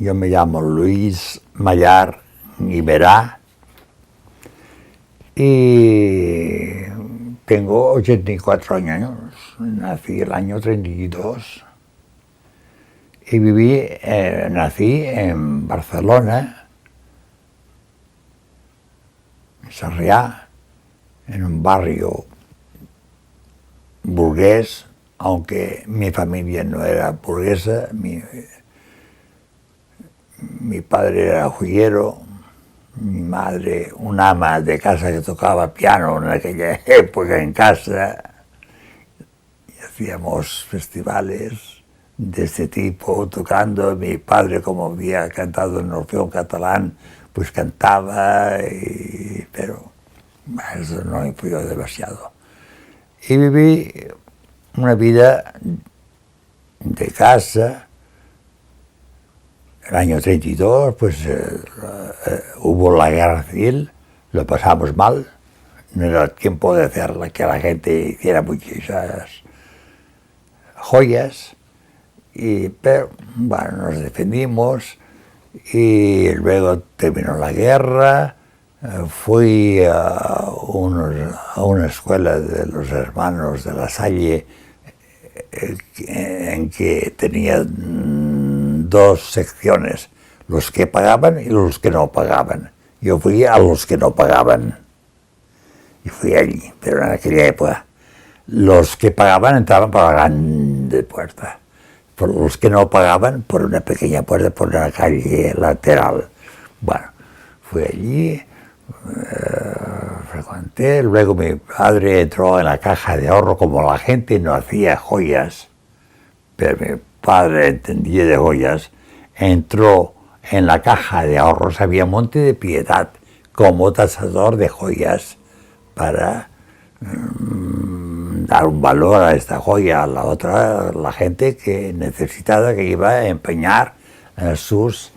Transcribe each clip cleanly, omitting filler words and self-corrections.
Yo me llamo Luis Mayar Guimerá y tengo 84 años. Nací el año 32 y nací en Barcelona, en Sarrià, en un barrio burgués, aunque mi familia no era burguesa. Mi padre era joyero, mi madre una ama de casa que tocaba piano en aquella época en casa, y hacíamos festivales de este tipo tocando. Mi padre, como había cantado en Orfeón Catalán, pues cantaba, pero eso no influyó demasiado. Y viví una vida de casa. El año 32, pues hubo la guerra civil, lo pasamos mal, no era tiempo de hacer que la gente hiciera muchas joyas, pero bueno, nos defendimos y luego terminó la guerra. Fui a una escuela de los hermanos de La Salle en que tenía dos secciones, los que pagaban y los que no pagaban. Yo fui a los que no pagaban y fui allí, pero en aquella época los que pagaban entraban por la grande puerta, por los que no pagaban por una pequeña puerta por una calle lateral. Bueno, fui allí, frecuenté. Luego mi padre entró en la caja de ahorro. Como la gente no hacía joyas, pero mi padre entendía de joyas, entró en la caja de ahorros. Había Monte de Piedad como tasador de joyas para dar un valor a esta joya, a la otra, la gente que necesitaba, que iba a empeñar sus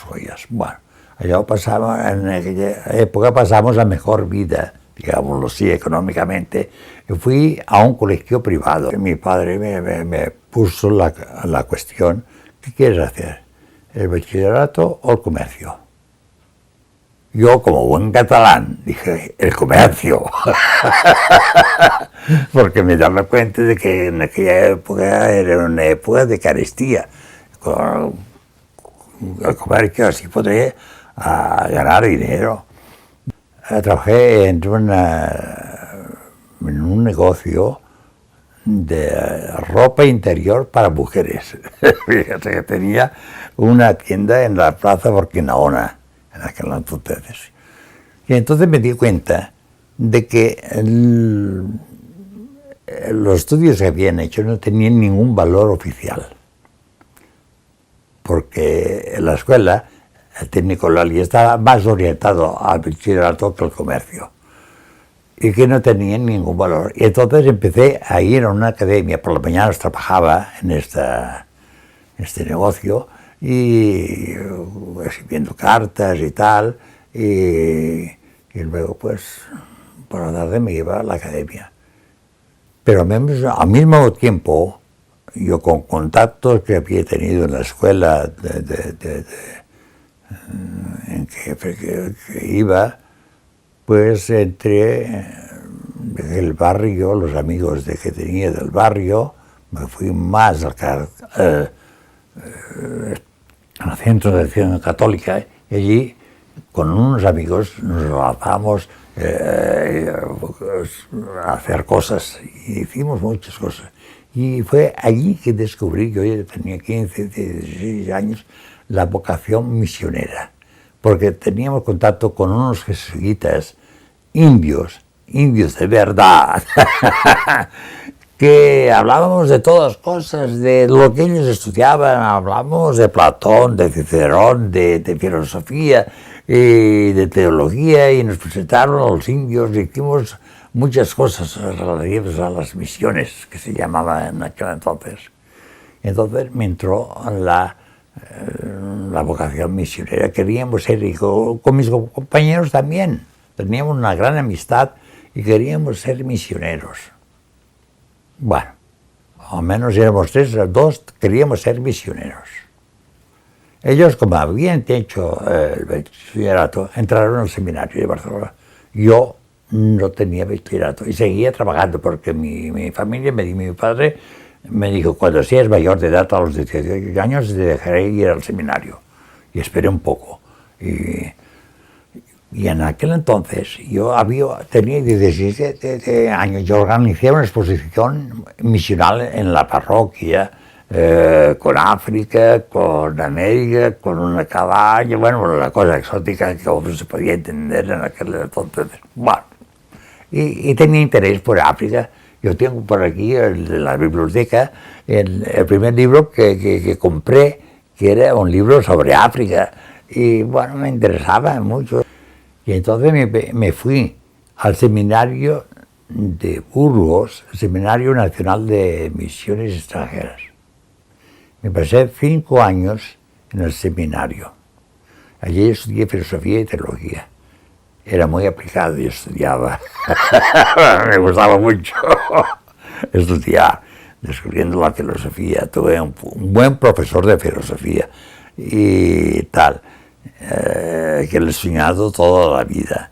joyas. Bueno, en aquella época pasamos la mejor vida, digámoslo así, económicamente. Yo fui a un colegio privado. Mi padre me puso la cuestión: ¿qué quieres hacer? ¿El bachillerato o el comercio? Yo, como buen catalán, dije: el comercio. Porque me daba cuenta de que en aquella época era una época de carestía. Con el comercio así podría ganar dinero. Trabajé en un negocio de ropa interior para mujeres. Fíjate que tenía una tienda en la Plaza Urquinaona en aquel entonces. Y entonces me di cuenta de que los estudios que habían hecho no tenían ningún valor oficial, porque en la escuela el técnico Lali estaba más orientado al bachillerato que al comercio, y que no tenían ningún valor. Y entonces empecé a ir a una academia. Por las mañanas trabajaba en este negocio, y escribiendo cartas y tal, y luego pues por la tarde me iba a la academia. Pero al mismo tiempo, yo, con contactos que había tenido en la escuela en que iba, pues entré del barrio, los amigos que tenía del barrio. Me fui más al Centro de Acción Católica, y allí con unos amigos nos lanzamos a hacer cosas, y hicimos muchas cosas. Y fue allí que descubrí, yo ya tenía 15, 16 años, la vocación misionera, porque teníamos contacto con unos jesuitas indios de verdad, que hablábamos de todas cosas, de lo que ellos estudiaban. Hablábamos de Platón, de Cicerón, de filosofía y de teología, y nos presentaron a los indios, y hicimos muchas cosas relativas a las misiones, que se llamaban en aquel entonces. Entonces me entró la vocación misionera. Queríamos ser, y con mis compañeros también, teníamos una gran amistad y queríamos ser misioneros. Bueno, al menos éramos dos, queríamos ser misioneros. Ellos, como habían hecho el bachillerato, entraron al seminario de Barcelona. Yo no tenía bachillerato y seguía trabajando porque mi familia, mi padre me dijo, cuando seas mayor de edad, a los 18 años, te dejaré ir al seminario. Y esperé un poco. Y en aquel entonces, tenía 17 años, yo organizé una exposición misional en la parroquia, con África, con América, con una cabaña, bueno, la cosa exótica que no se podía entender en aquel entonces. Bueno, y tenía interés por África. Yo tengo por aquí, en la biblioteca, el primer libro que compré, que era un libro sobre África, y bueno, me interesaba mucho. Y entonces me fui al seminario de Burgos, el Seminario Nacional de Misiones Extranjeras. Me pasé 5 años en el seminario. Allí estudié filosofía y teología. Era muy aplicado y estudiaba. Me gustaba mucho estudiar, descubriendo la filosofía. Tuve un buen profesor de filosofía y tal, que le he enseñado toda la vida.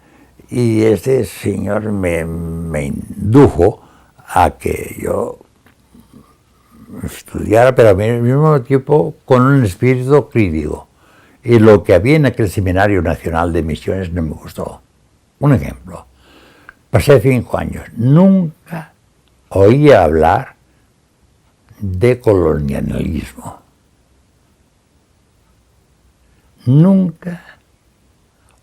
Y este señor me indujo a que yo estudiara, pero al mismo tiempo con un espíritu crítico. Y lo que había en aquel Seminario Nacional de Misiones no me gustó. Un ejemplo, pasé 5 años, nunca oí hablar de colonialismo. Nunca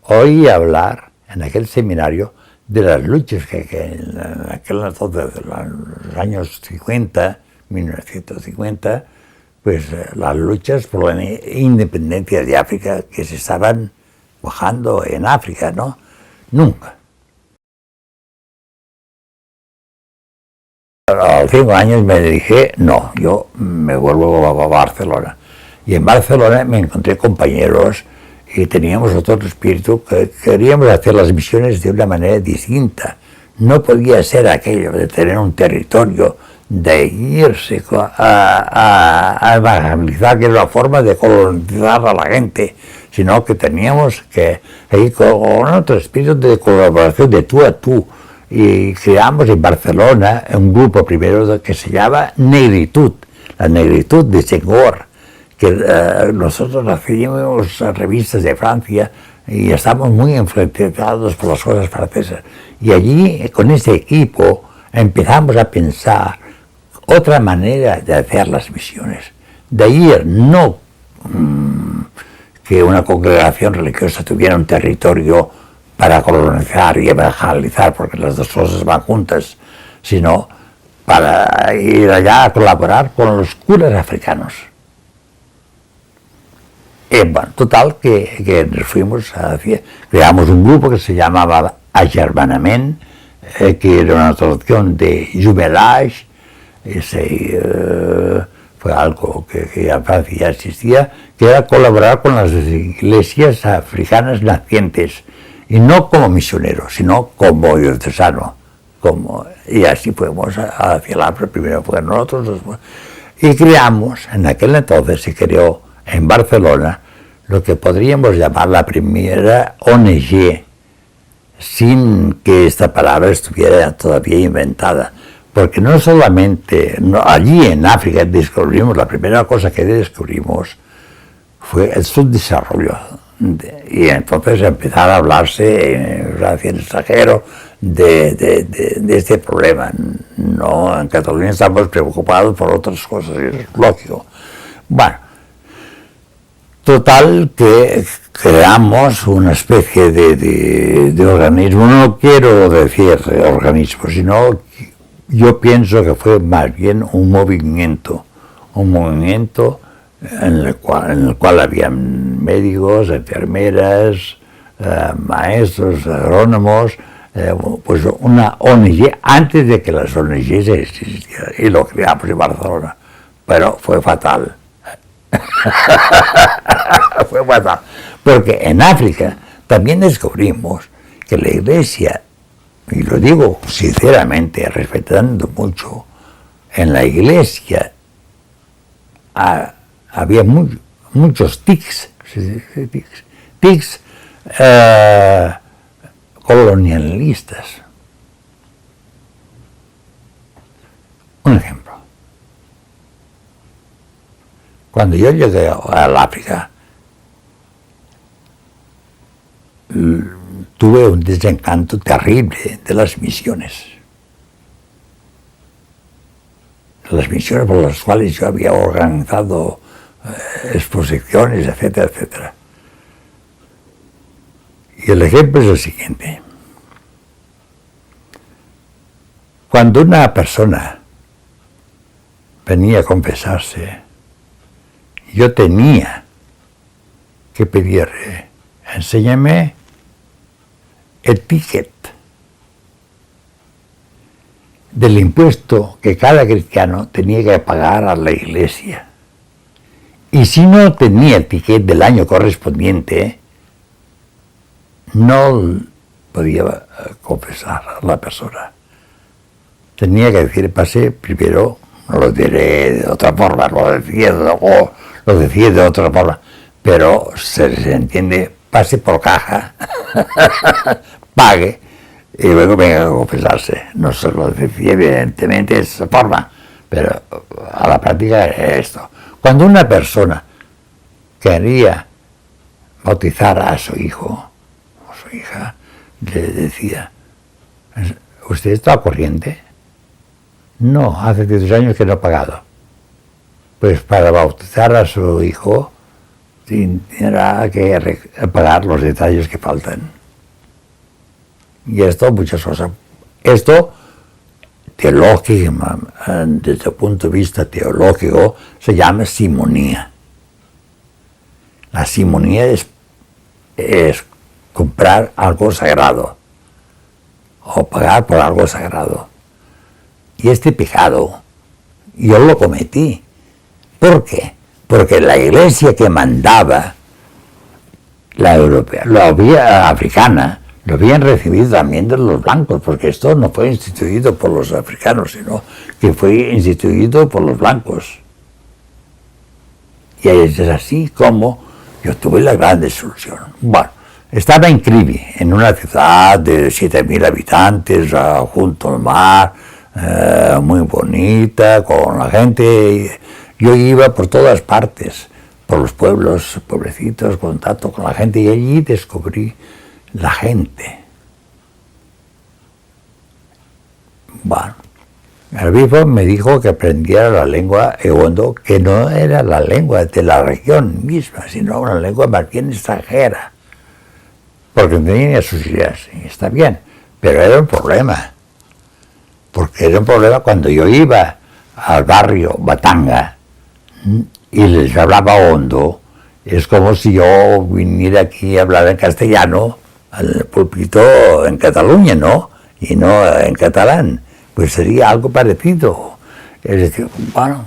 oí hablar en aquel seminario de las luchas que en aquel entonces, en los años 50, 1950, pues las luchas por la independencia de África que se estaban bajando en África, ¿no? Nunca. A los 5 años me dije, no, yo me vuelvo a Barcelona. Y en Barcelona me encontré compañeros y teníamos otro espíritu que queríamos hacer las misiones de una manera distinta. No podía ser aquello de tener un territorio, de irse a evangelizar, que era una forma de colonizar a la gente, sino que teníamos que ir con otro espíritu de colaboración de tú a tú. Y creamos en Barcelona un grupo primero que se llama Negritud, la Negritud de Senghor, que nosotros hacíamos revistas de Francia y estamos muy influenciados por las cosas francesas. Y allí, con ese equipo, empezamos a pensar otra manera de hacer las misiones, de ir no que una congregación religiosa tuviera un territorio para colonizar y evangelizar, porque las dos cosas van juntas, sino para ir allá a colaborar con los curas africanos. Bueno, total, que nos fuimos creamos un grupo que se llamaba Agermanament, que era una traducción de jumelage. Fue algo que en Francia ya existía, que era colaborar con las iglesias africanas nacientes, y no como misionero, sino como diocesano. Y así fuimos hacia la primero fue nosotros, después. Y creamos, en aquel entonces se creó en Barcelona, lo que podríamos llamar la primera ONG, sin que esta palabra estuviera todavía inventada. Porque no solamente, allí en África descubrimos, la primera cosa que descubrimos fue el subdesarrollo. Y entonces empezaron a hablarse en Francia, en el extranjero, de este problema. No, en Cataluña estamos preocupados por otras cosas, es lógico. Bueno, total que creamos una especie de organismo, no quiero decir organismo, sino yo pienso que fue más bien un movimiento en el cual habían médicos, enfermeras, maestros, agrónomos, pues una ONG antes de que las ONGs existieran, y lo creamos en Barcelona, pero fue fatal. Fue fatal, porque en África también descubrimos que la Iglesia, y lo digo sinceramente, respetando mucho, en la Iglesia había muchos tics, tics colonialistas. Un ejemplo. Cuando yo llegué al África, tuve un desencanto terrible de las misiones. Las misiones por las cuales yo había organizado exposiciones, etcétera, etcétera. Y el ejemplo es el siguiente. Cuando una persona venía a confesarse, yo tenía que pedirle, enséñame el ticket del impuesto que cada cristiano tenía que pagar a la iglesia. Y si no tenía el ticket del año correspondiente, no podía confesar a la persona. Tenía que decir, pase primero, no lo diré de otra forma, lo decía de otra forma, pero se entiende, pase por caja, pague, y luego venga a confesarse. No se lo decía evidentemente de esa forma, pero a la práctica es esto. Cuando una persona quería bautizar a su hijo o su hija, le decía, ¿usted está al corriente? No, hace 10 años que no he pagado. Pues para bautizar a su hijo tendrá que pagar los detalles que faltan. Y esto, muchas cosas. Esto, teológico, desde el punto de vista teológico, se llama simonía. La simonía es comprar algo sagrado o pagar por algo sagrado. Y este pecado yo lo cometí. ¿Por qué? Porque la iglesia que mandaba, la europea, la africana, lo habían recibido también de los blancos, porque esto no fue instituido por los africanos, sino que fue instituido por los blancos. Y es así como yo tuve la gran desilusión. Bueno, estaba en Kribi, en una ciudad de 7.000 habitantes, junto al mar, muy bonita, con la gente. Yo iba por todas partes, por los pueblos, pueblecitos, contacto con la gente, y allí descubrí la gente. Bueno, el obispo me dijo que aprendiera la lengua ewondo, que no era la lengua de la región misma, sino una lengua más bien extranjera, porque tenía sus ideas, y está bien, pero era un problema, porque era un problema cuando yo iba al barrio Batanga y les hablaba hondo, es como si yo viniera aquí a hablar en castellano al púlpito en Cataluña, ¿no? Y no en catalán. Pues sería algo parecido. Es decir, bueno,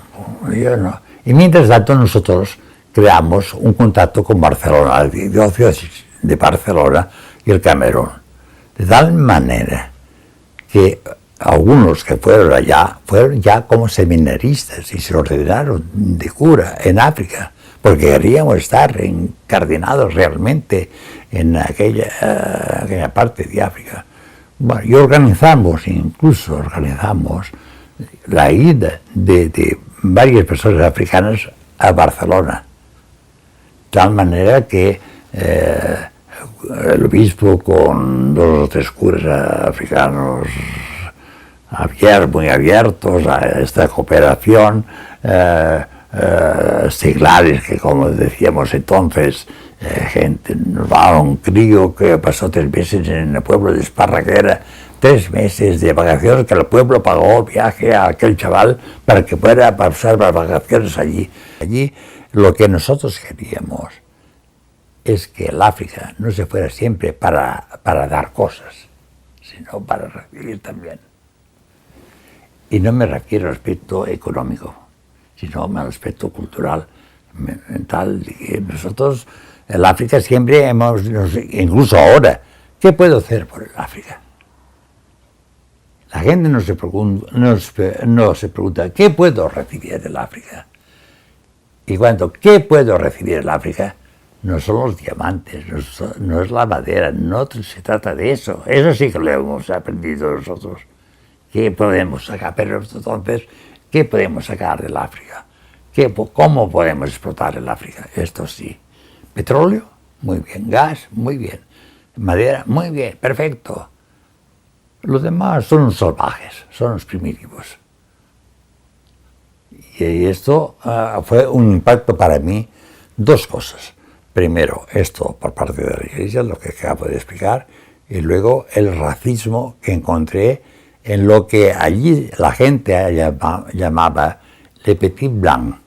yo no. Y mientras tanto nosotros creamos un contacto con Barcelona, la diócesis de Barcelona y el Camerún. De tal manera que algunos que fueron allá fueron ya como seminaristas y se ordenaron de cura en África, porque queríamos estar encardinados realmente en aquella parte de África. Bueno, y incluso organizamos la ida de varias personas africanas a Barcelona, de tal manera que el obispo con 2 o 3 curas africanos muy abiertos a esta cooperación, seglares que, como decíamos entonces, gente, nos va a un crío que pasó 3 meses en el pueblo de Esparraguera, 3 meses de vacaciones, que el pueblo pagó el viaje a aquel chaval para que pueda pasar las vacaciones allí. Allí lo que nosotros queríamos es que el África no se fuera siempre para dar cosas, sino para recibir también. Y no me refiero al aspecto económico, sino al aspecto cultural, mental. Y nosotros, el África siempre incluso ahora, ¿qué puedo hacer por el África? La gente no se, pregunta, ¿qué puedo recibir del África? Y cuando, ¿qué puedo recibir en África? No son los diamantes, no es la madera, no se trata de eso. Eso sí que lo hemos aprendido nosotros. ¿Qué podemos sacar? Pero entonces, ¿qué podemos sacar del África? ¿Cómo podemos explotar el África? Esto sí. Petróleo, muy bien. Gas, muy bien. Madera, muy bien, perfecto. Los demás son unos salvajes, son los primitivos. Y esto fue un impacto para mí, dos cosas. Primero, esto por parte de la Iglesia, lo que acabo de explicar, y luego el racismo que encontré en lo que allí la gente llamaba le petit blanc,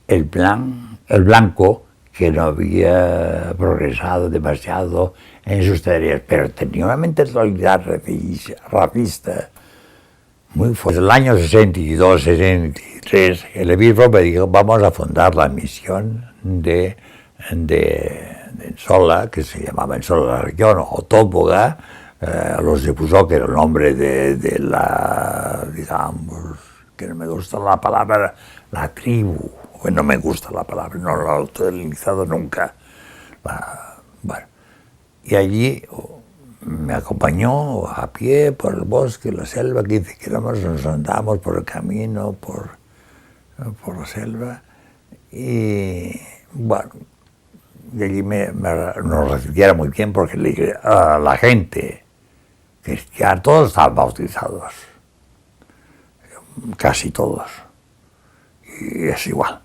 el blanco que no había progresado demasiado en sus tareas, pero tenía una mentalidad racista muy fuerte. En el año 62, 63, el obispo me dijo, vamos a fundar la misión de Sola, que se llamaba en Sola la región, o Tóboga, los de Pusó, que era el nombre de la, digamos, que no me gusta la palabra, la tribu, no me gusta la palabra, no lo he utilizado nunca. Bueno, y allí me acompañó a pie por el bosque, la selva, 15 kilómetros, nos andamos por el camino, por la selva, y bueno, y allí nos recibieron muy bien porque la gente cristiana, todos estaban bautizados, casi todos, y es igual.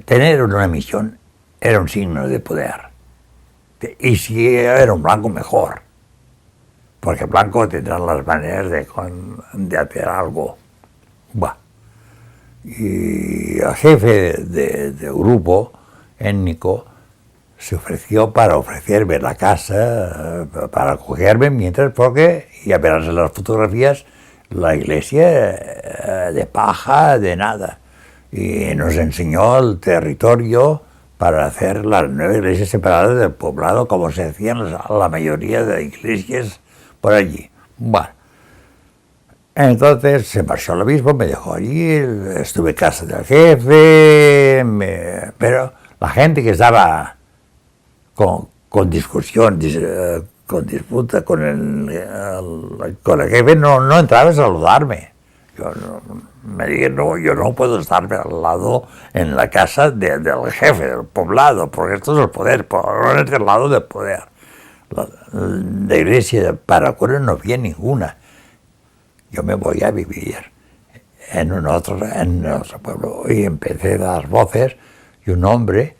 Tener una misión era un signo de poder, y si era un blanco, mejor, porque el blanco tendrá las maneras de hacer algo. Bueno, y el jefe de grupo étnico se ofreció para ofrecerme la casa, para acogerme, mientras, porque, ya verás en las fotografías, la iglesia de paja, de nada. Y nos enseñó el territorio para hacer las nuevas iglesias separadas del poblado, como se hacían la mayoría de iglesias por allí. Bueno, entonces se marchó el obispo, me dejó allí, estuve en casa del jefe, pero la gente que estaba con discusión, con disputa con el jefe, no entraba a saludarme. Me dije, no, yo no puedo estar al lado en la casa del jefe del poblado, porque esto es el poder, no es el lado del poder. La iglesia de Paracuellos no había ninguna. Yo me voy a vivir en otro pueblo, y empecé a dar voces, y un hombre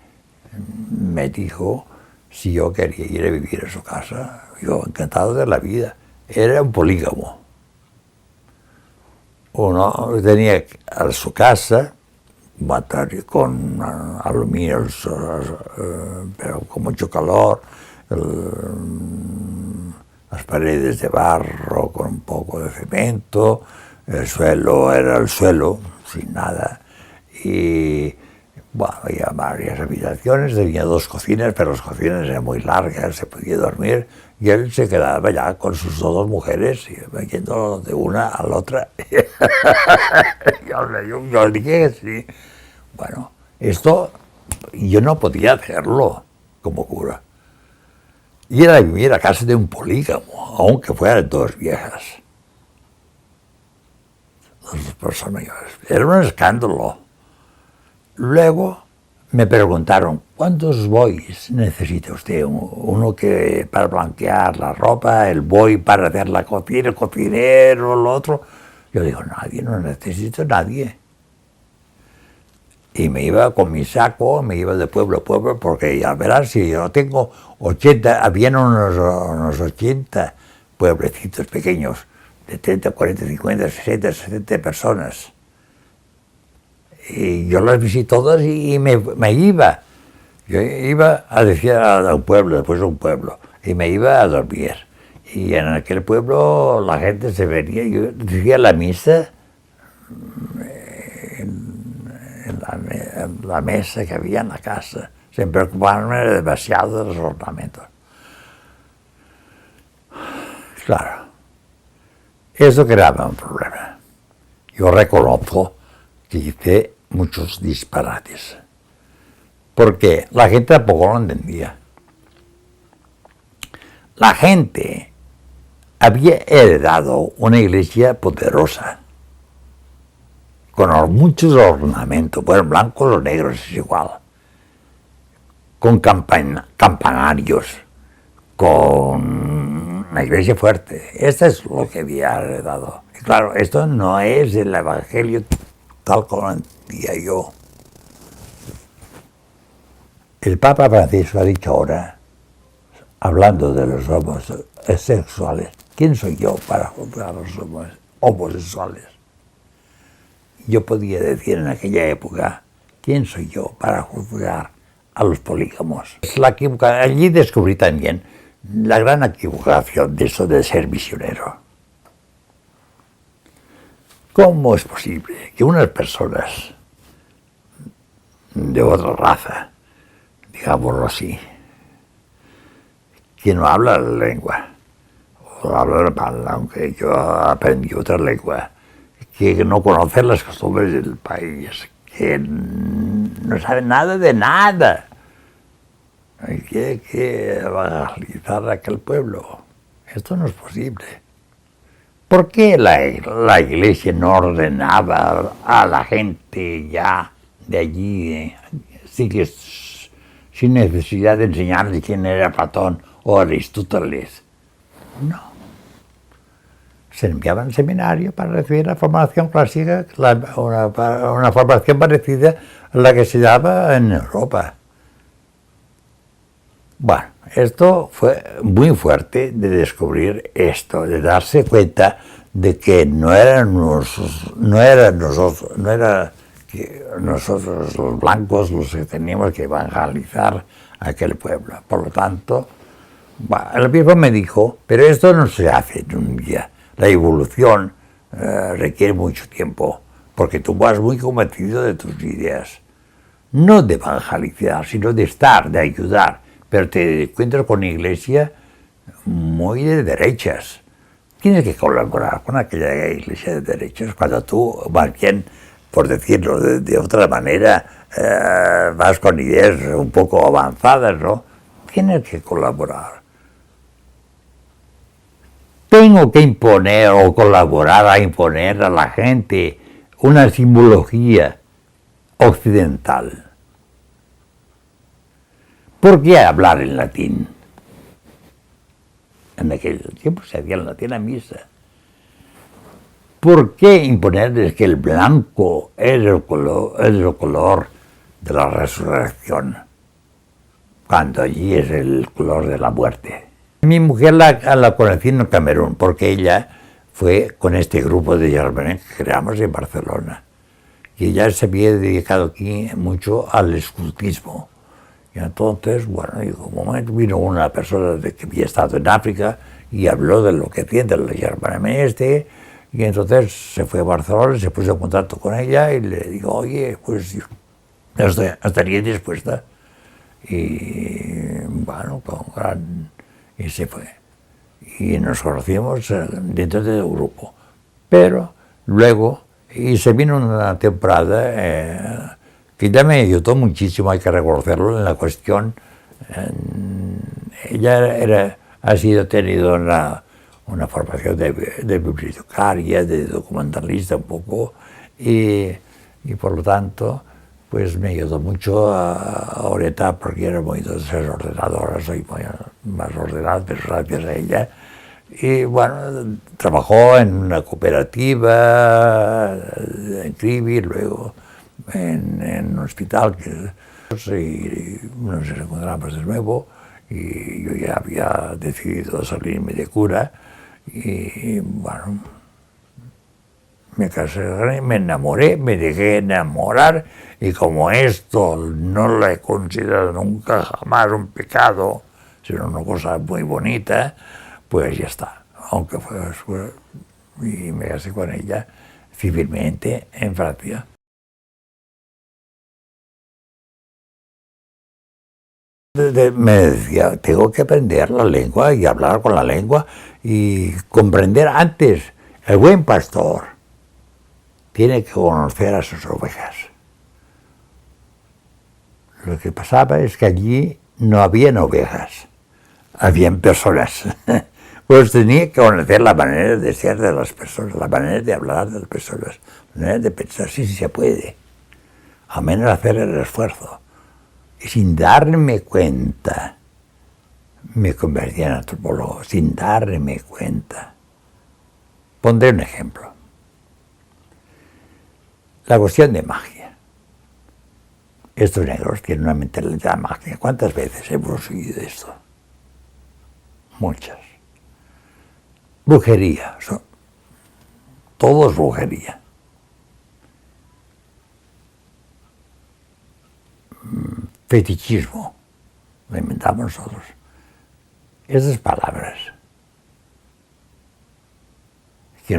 me dijo si yo quería ir a vivir a su casa. Yo, encantado de la vida. Era un polígamo. Uno tenía a su casa, con aluminio, pero con mucho calor, las paredes de barro con un poco de cemento, el suelo era el suelo, sin nada, y bueno, había varias habitaciones, tenía 2 cocinas, pero las cocinas eran muy largas, se podía dormir, y él se quedaba ya con sus 2 mujeres, yendo de una a la otra. Yo dije que sí. Bueno, esto yo no podía hacerlo como cura. Ir a vivir a casa de un polígamo, aunque fueran 2 viejas. 2 personas mayores. Era un escándalo. Luego me preguntaron, ¿cuántos boys necesita usted? Uno que para blanquear la ropa, el boy para hacer la cocina, el cocinero, lo otro. Yo digo, nadie, no necesito nadie. Y me iba con mi saco, me iba de pueblo a pueblo, porque ya verás, si yo tengo 80, habían unos 80 pueblecitos pequeños, de 30, 40, 50, 60, 70 personas. Y yo las visité todas y me iba. Yo iba a decir a un pueblo, después a un pueblo, y me iba a dormir. Y en aquel pueblo la gente se venía, yo decía la misa en la mesa que había en la casa, sin preocuparme demasiado de los ornamentos. Claro, eso creaba un problema. Yo reconozco que hice muchos disparates, porque la gente tampoco lo entendía. La gente había heredado una iglesia poderosa, con muchos ornamentos, bueno, blancos o negros es igual, con campanarios, con una iglesia fuerte. Esto es lo que había heredado. Y claro, esto no es el evangelio tal como lo entendía yo. El Papa Francisco ha dicho ahora, hablando de los homosexuales, ¿quién soy yo para juzgar a los homosexuales? Yo podía decir en aquella época, ¿quién soy yo para juzgar a los polígamos? Allí descubrí también la gran equivocación de eso de ser misionero. ¿Cómo es posible que unas personas de otra raza, digámoslo así, que no habla la lengua, o habla mal, aunque yo aprendí otra lengua, que no conoce las costumbres del país, que no sabe nada de nada, hay que evangelizar a aquel pueblo? Esto no es posible. ¿Por qué la iglesia no ordenaba a la gente ya de allí, sin necesidad de enseñarles quién era Platón o Aristóteles? No. Se enviaban al seminario para recibir la formación clásica, una formación parecida a la que se daba en Europa. Bueno, esto fue muy fuerte de descubrir esto, de darse cuenta de que no era nosotros los blancos los que teníamos que evangelizar a aquel pueblo. Por lo tanto, bueno, el obispo me dijo, pero esto no se hace en un día. La evolución requiere mucho tiempo, porque tú vas muy convencido de tus ideas. No de evangelizar, sino de estar, de ayudar. Pero te encuentras con una iglesia muy de derechas. Tienes que colaborar con aquella iglesia de derechas cuando tú, más bien, por decirlo de otra manera, vas con ideas un poco avanzadas, ¿no? Tienes que colaborar. Tengo que imponer o colaborar a imponer a la gente una simbología occidental. ¿Por qué hablar en latín? En aquel tiempo se hacía en latín a misa. ¿Por qué imponerles que el blanco es el color de la resurrección, cuando allí es el color de la muerte? Mi mujer la conocí en Camerún, porque ella fue con este grupo de germanes que creamos en Barcelona. Y ella se había dedicado aquí mucho al escultismo. Y entonces, bueno, y un momento vino una persona que había estado en África y habló de lo que hacían del germanes y entonces se fue a Barcelona, se puso en contacto con ella y le dijo, oye, pues yo estaría dispuesta. Y bueno, y se fue. Y nos conocimos dentro del grupo. Pero luego, y se vino una temporada que ya me ayudó muchísimo, hay que reconocerlo, en la cuestión. Ella ha tenido una formación de bibliotecaria, de documentalista un poco, y por lo tanto, pues me ayudó mucho a orientar, porque era muy desordenadora, soy muy más ordenado, pero gracias a ella. Y bueno, trabajó en una cooperativa en Cribi, luego en un hospital, y nos encontramos de nuevo, y yo ya había decidido salirme de cura, y bueno, me casé, me enamoré, me dejé enamorar, y como esto no lo he considerado nunca jamás un pecado, sino una cosa muy bonita, pues ya está. Aunque fue y me casé con ella civilmente en Francia. Me decía, tengo que aprender la lengua y hablar con la lengua y comprender antes. El buen pastor tiene que conocer a sus ovejas. Lo que pasaba es que allí no habían ovejas, habían personas. Pues tenía que conocer la manera de ser de las personas, la manera de hablar de las personas, la manera de pensar, sí se puede, al menos hacer el esfuerzo. Y sin darme cuenta, me convertí en antropólogo, sin darme cuenta. Pondré un ejemplo. La cuestión de magia. Estos negros tienen una mentalidad mágica. ¿Cuántas veces hemos oído esto? Muchas. Brujería. Todo es brujería. Fetichismo. Lo inventamos nosotros. Esas palabras que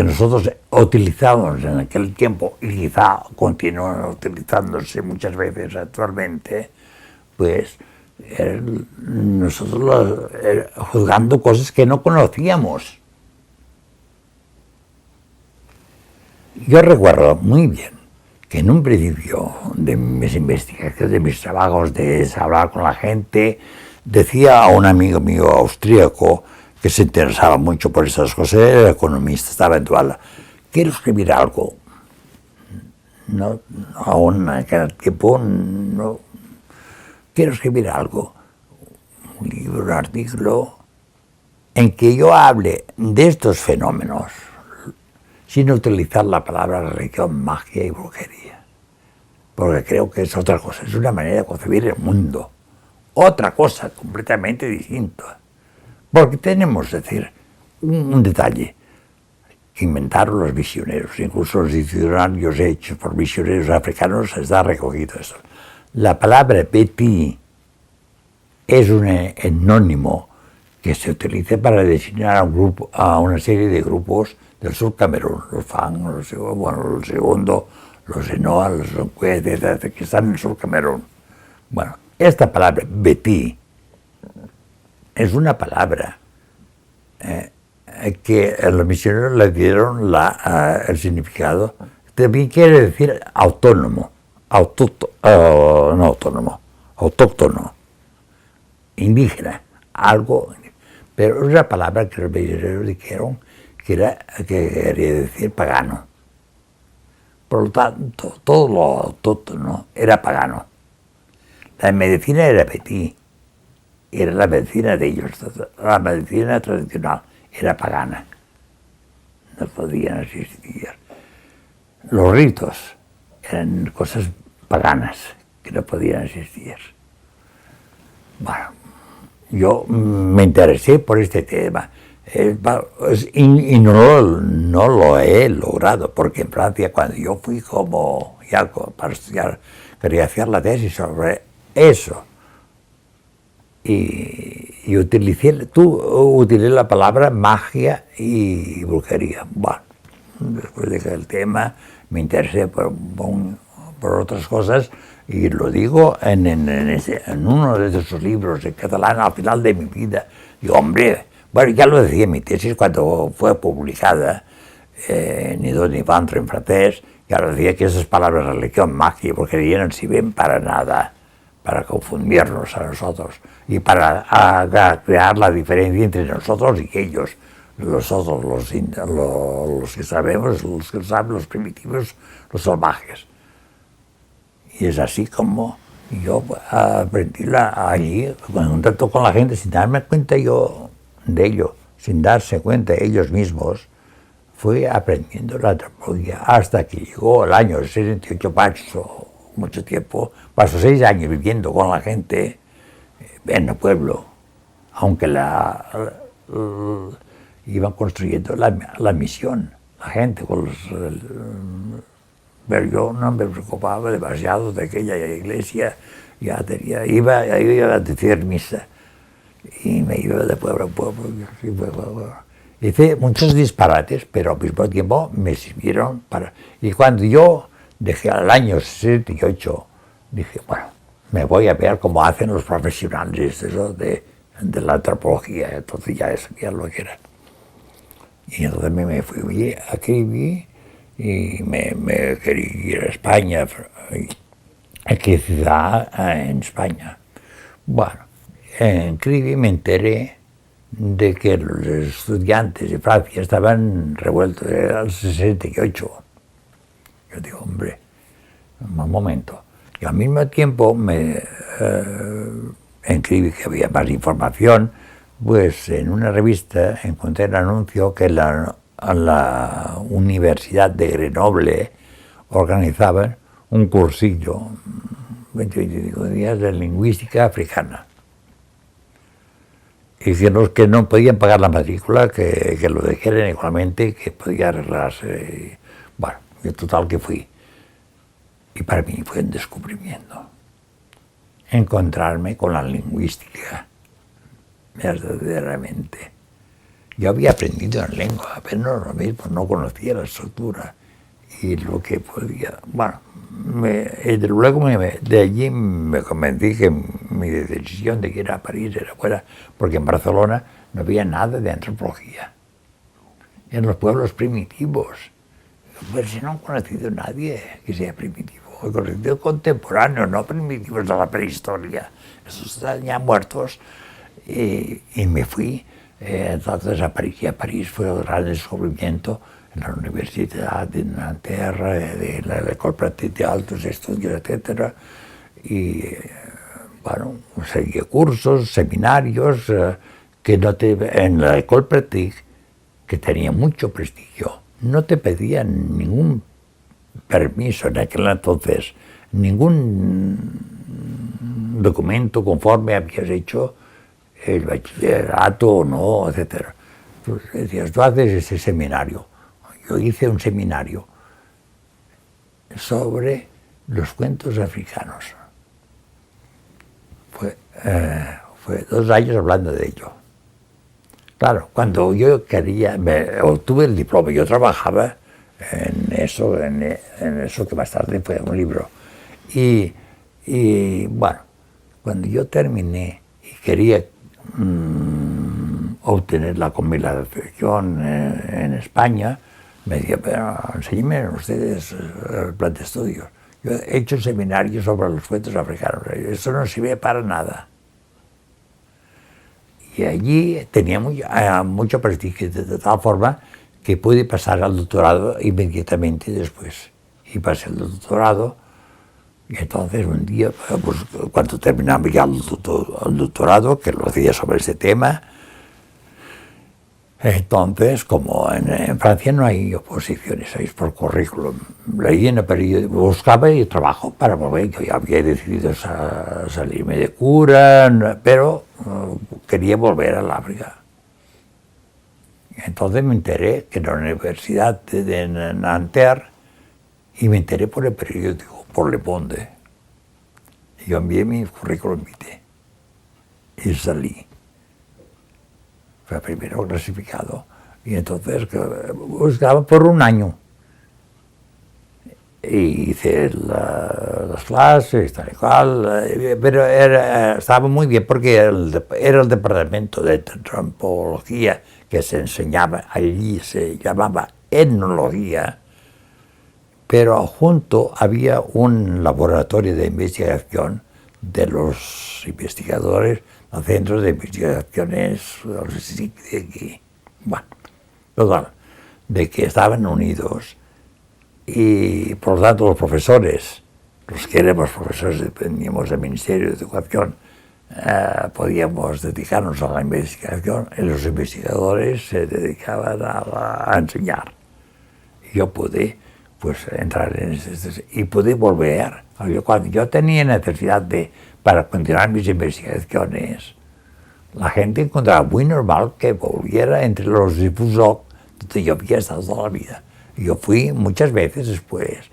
nosotros utilizamos en aquel tiempo y quizá continúan utilizándose muchas veces actualmente, pues nosotros juzgando cosas que no conocíamos. Yo recuerdo muy bien que en un principio de mis investigaciones, de mis trabajos, de hablar con la gente, decía a un amigo mío austríaco que se interesaba mucho por esas cosas, era economista, estaba en Duala, quiero escribir algo. No, aún en aquel tiempo no. Quiero escribir algo, un libro, un artículo, en que yo hable de estos fenómenos sin utilizar la palabra religión, magia y brujería. Porque creo que es otra cosa, es una manera de concebir el mundo. Otra cosa completamente distinta. Porque tenemos, es decir, un detalle que inventaron los misioneros, incluso los diccionarios hechos por misioneros africanos está recogido eso. La palabra Betty es un enónimo que se utiliza para designar a, a una serie de grupos del sur Camerún, los Fang, los Segundo, los Enoa, los Sonqué, que están en el sur Camerún. Bueno, esta palabra Betty es una palabra que los misioneros le dieron el significado, también quiere decir autónomo, no autónomo, autóctono, indígena, algo, pero es una palabra que los misioneros dijeron que quería decir pagano. Por lo tanto, todo lo autóctono era pagano. La medicina era Betty, era la medicina de ellos, la medicina tradicional era pagana, no podían existir. Los ritos eran cosas paganas que no podían existir. Bueno, yo me interesé por este tema y no lo he logrado, porque en Francia, cuando yo fui para estudiar, quería hacer la tesis sobre eso. Y utilicé la palabra magia y brujería. Bueno, después de que el tema me interesé por otras cosas, y lo digo en uno de esos libros en catalán al final de mi vida. Y hombre, bueno, ya lo decía en mi tesis cuando fue publicada, ni dos ni cuatro en francés, ya lo decía que esas palabras religión, magia y brujería no sirven para nada, para confundirnos a nosotros y para crear la diferencia entre nosotros y ellos, nosotros los que sabemos, los que saben, los primitivos, los salvajes. Y es así como yo aprendí allí, en contacto con la gente, sin darme cuenta yo de ello, sin darse cuenta ellos mismos, fui aprendiendo la antropología hasta que llegó el año 68, pasó mucho tiempo, paso 6 años viviendo con la gente en el pueblo, aunque iban construyendo la misión, la gente con pero yo no me preocupaba demasiado de aquella iglesia, iba a decir misa, y me iba de pueblo en pueblo. Hice muchos disparates, pero al mismo tiempo me sirvieron para... Y cuando yo dejé al año 68, dije, bueno, me voy a ver cómo hacen los profesionales eso de la antropología, entonces ya sabía lo que era. Y entonces me fui aquí y me quería ir a España, ¿En qué ciudad? En España. Bueno, en Cribi me enteré de que los estudiantes de Francia estaban revueltos, era el 68. Yo digo, hombre, un momento. Y al mismo tiempo escribí que había más información, pues en una revista encontré el anuncio que la Universidad de Grenoble organizaban un cursillo, 25 días de lingüística africana. Y que los que no podían pagar la matrícula, que lo dijeran igualmente, que podía arreglarse. Bueno, en total que fui. Y para mí fue un descubrimiento. Encontrarme con la lingüística, verdaderamente. Yo había aprendido en lengua, pero no lo mismo, no conocía la estructura y lo que podía. Bueno, luego de allí me convencí que mi decisión de ir a París era fuera, porque en Barcelona no había nada de antropología. En los pueblos primitivos. Pues si no he conocido a nadie que sea primitivo, he conocido contemporáneos, no primitivos de la prehistoria, esos están ya muertos. Y me fui entonces a París, y a París fue el gran descubrimiento en la Universidad de Nanterre, de la École Pratique de Altos Estudios, etc. Y bueno, seguí cursos, seminarios, que no en la École Pratique, que tenía mucho prestigio, no te pedían ningún permiso en aquel entonces, ningún documento conforme habías hecho el bachillerato o no, etc. Tú decías, tú haces ese seminario. Yo hice un seminario sobre los cuentos africanos. Fue 2 años hablando de ello. Claro, cuando yo obtuve el diploma, yo trabajaba en eso que más tarde fue un libro. Y bueno, cuando yo terminé y quería obtener la convalidación en España, me decía, pero enséñenme ustedes el plan de estudios. Yo he hecho un seminario sobre los cuentos africanos, eso no sirve para nada. Y allí tenía mucho prestigio, de tal forma que pude pasar al doctorado inmediatamente después. Y pasé el doctorado, y entonces un día, pues, cuando terminaba ya el doctorado, que lo hacía sobre ese tema, entonces, como en Francia no hay oposiciones, hay por currículum, leí en el periódico, buscaba y trabajo para volver. Yo ya había decidido salirme de cura, pero quería volver al África. Entonces me enteré que en la Universidad de Nanterre, y me enteré por el periódico, por Le Monde. Yo envié mi currículum vitae y salí. Fue primero clasificado. Y entonces buscaba por un año. Y hice las clases, tal y cual, pero estaba muy bien porque era el departamento de antropología que se enseñaba, allí se llamaba etnología, pero junto había un laboratorio de investigación de los investigadores, los centros de investigaciones, los SIC de aquí. Bueno, total, de que estaban unidos. Y por lo tanto los profesores, los que éramos profesores, dependíamos del Ministerio de Educación, podíamos dedicarnos a la investigación, y los investigadores se dedicaban a enseñar. Y yo pude entrar en ese, y pude volver. Cuando yo tenía necesidad para continuar mis investigaciones, la gente encontraba muy normal que volviera entre los difusores donde yo había estado toda la vida. Yo fui muchas veces después,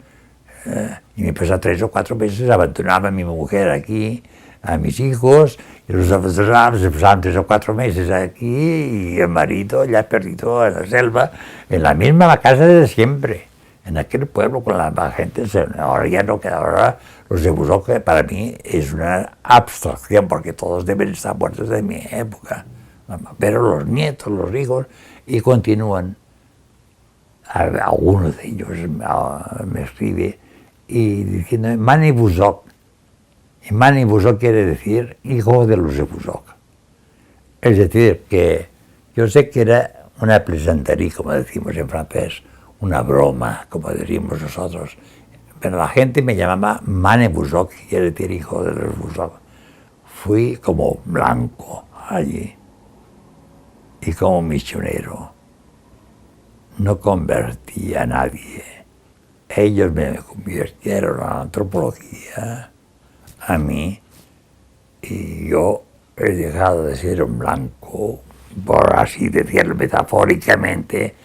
y me pasaba 3 o 4 meses, abandonaba a mi mujer aquí, a mis hijos, y los abandonaba, se pasaban 3 o 4 meses aquí, y el marido ya perdido en la selva, en la misma casa de siempre, en aquel pueblo con la gente. Ahora ya no queda, ahora los difusores, que para mí es una abstracción, porque todos deben estar muertos de mi época, pero los nietos, los hijos, y continúan. Algunos de ellos me escribe y diciendo, Mani Buzok, Y Mani Busok quiere decir hijo de los de Busok. Es decir, que yo sé que era una plaisantería, como decimos en francés, una broma, como decimos nosotros, pero la gente me llamaba Mani Busok, quiere decir hijo de los Busok. Fui como blanco allí y como misionero. No convertí a nadie. Ellos me convirtieron a la antropología, a mí, y yo he dejado de ser un blanco, por así decirlo metafóricamente,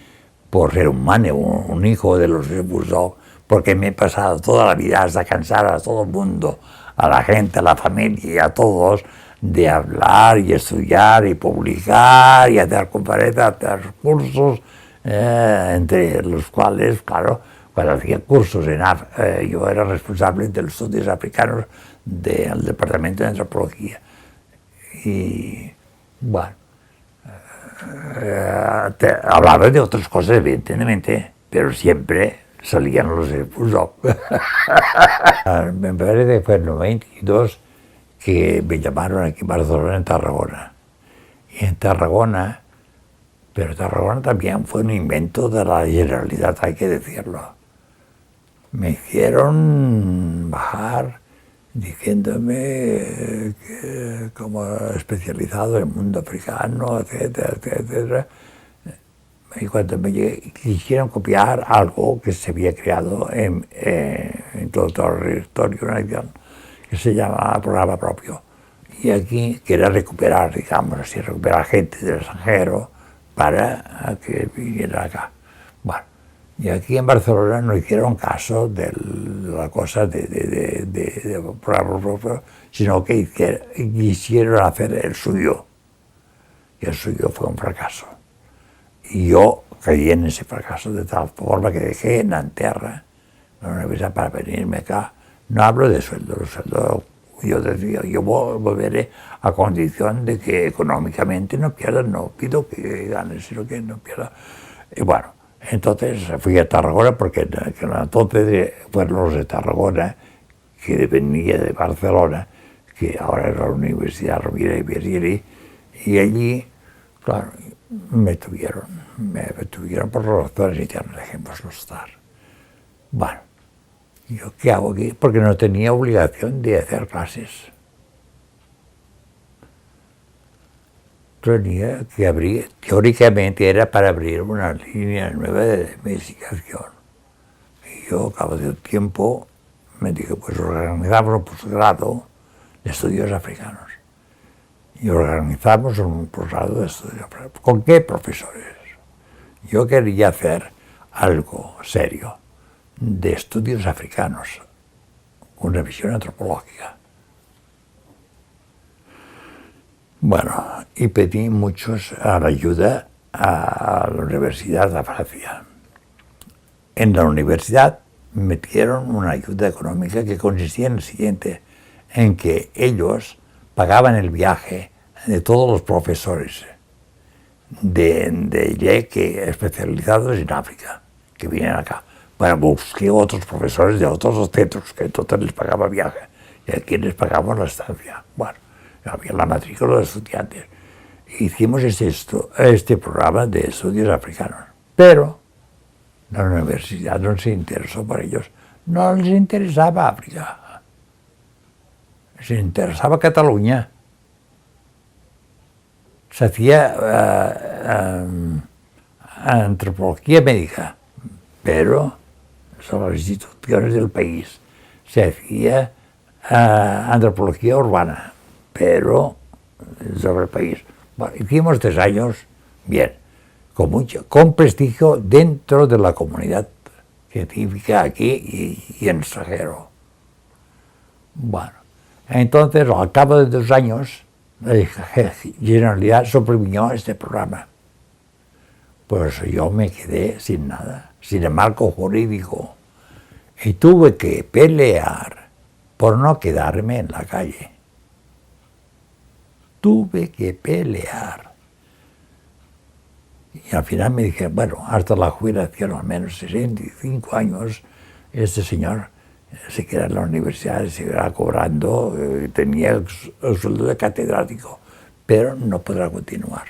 por ser un mane, un hijo de los Busok, porque me he pasado toda la vida hasta cansar a todo el mundo, a la gente, a la familia y a todos, de hablar y estudiar y publicar y hacer conferencias, hacer cursos, entre los cuales, claro, cuando hacía cursos yo era responsable de los estudios africanos del Departamento de Antropología. Y bueno, hablaba de otras cosas, evidentemente, pero siempre salían los de Busok. Me parece que fue en el 92 que me llamaron aquí en Barcelona, en Tarragona. Y en Tarragona, pero Tarragona también fue un invento de la Generalitat, hay que decirlo. Me hicieron bajar diciéndome que como especializado en el mundo africano, etcétera, etcétera. Y cuando me quisieron copiar algo que se había creado en todo el territorio nacional, que se llama programa propio. Y aquí quería recuperar, digamos así, recuperar gente del extranjero para que viniera acá. Bueno, y aquí en Barcelona no hicieron caso de la cosa de programa propio, sino que quisieron hacer el suyo. Y el suyo fue un fracaso. Y yo caí en ese fracaso de tal forma que dejé en Nanterra la universidad para venirme acá. No hablo de sueldo, el sueldo, yo decía, yo volveré a condición de que económicamente no pierda, no pido que gane, sino que no pierda. Y bueno, entonces fui a Tarragona porque entonces fueron los de Tarragona, que venía de Barcelona, que ahora es la Universidad Rovira i Virgili, y allí, claro, me tuvieron por razones internas, dejémoslo estar. Bueno, ¿yo qué hago aquí? Porque no tenía obligación de hacer clases. Tenía que abrir, teóricamente era para abrir una línea nueva de investigación. Y yo, al cabo de un tiempo, me dije, pues organizamos un posgrado de estudios africanos. Y organizamos un posgrado de estudios africanos. ¿Con qué profesores? Yo quería hacer algo serio de estudios africanos, una visión antropológica. Bueno, y pedí muchos a la ayuda a la Universidad de Francia. En la universidad me dieron una ayuda económica que consistía en el siguiente, en que ellos pagaban el viaje de todos los profesores de YEC especializados en África, que vienen acá. Bueno, busqué otros profesores de otros centros, que entonces les pagaba viaje, y aquí les pagamos la estancia. Bueno, había la matrícula de estudiantes. Hicimos este programa de estudios africanos, pero la universidad no se interesó por ellos. No les interesaba África, les interesaba Cataluña. Se hacía antropología médica, pero sobre las instituciones del país. Se hacía antropología urbana, pero sobre el país. Bueno, hicimos 3 años bien, con prestigio dentro de la comunidad científica aquí y en extranjero. Bueno, entonces al cabo de 2 años, la Generalidad suprimió este programa. Pues yo me quedé sin nada, sin el marco jurídico, y tuve que pelear por no quedarme en la calle. Tuve que pelear. Y al final me dije, bueno, hasta la jubilación, al menos 65 años, este señor siquiera en la universidad, seguirá cobrando, tenía el sueldo de catedrático, pero no podrá continuar.